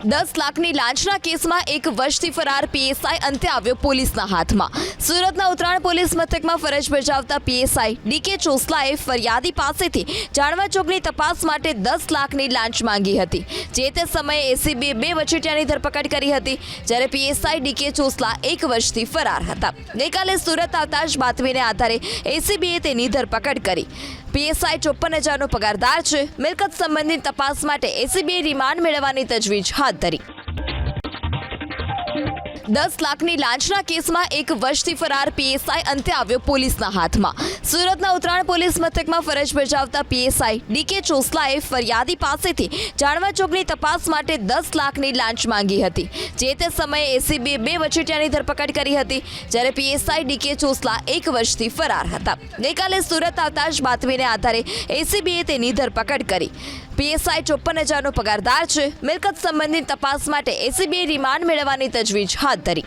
10 લાખની લાંચના કેસમાં એક વર્ષથી ફરાર પીએસઆઈ અંતે આવ્યો પોલીસના હાથમાં। સુરતના ઉત્તરાયણ પોલીસ મથકમાં ફરજ બજાવતા પીએસઆઈ ડીકે ચોસલાએ ફરિયાદી પાસેથી જાણવા ચોકની તપાસ માટે 10 લાખની લાંચ માંગી હતી। જે તે સમયે એસીબીએ 2 વચેટિયાની ધરપકડ કરી હતી, જ્યારે પીએસઆઈ ડીકે ચોસલા 1 વર્ષથી ફરાર હતા। ગઈકાલે સુરત આવતા જ બાતમીને આધારે એસીબીએ તેની ધરપકડ કરી। પીએસઆઈ 54,000નો પગારદાર છે। મિલકત સંબંધિત તપાસ માટે એસીબીએ રિમાન્ડ મેળવવાની તજવીજ હાથ ધરી। 10 લાખની લાંચના કેસમાં 1 વર્ષથી ફરાર પીએસઆઈ અંતે આવ્યો પોલીસના હાથમાં। સુરતના ઉત્તરાયણ પોલીસ મથકમાં ફરજ બજાવતા પીએસઆઈ ડીકે ચોસલાએ ફરિયાદી પાસેથી જાણવા ચોકની તપાસ માટે 10 લાખની લાંચ માંગી હતી। જે તે સમયે એસીબીએ 2 વચેટિયાની ધરપકડ કરી હતી, જ્યારે પીએસઆઈ ડીકે ચોસલા 1 વર્ષથી ફરાર હતા। ગઈકાલે સુરત આવતા જ બાતમીને આધારે એસીબીએ તેની ધરપકડ કરી। પીએસઆઈ 54,000નો પગારદાર છે। મિલકત સંબંધિત તપાસ માટે એસીબીએ રિમાન્ડ મેળવવાની તજવીજ હાથ ધરી।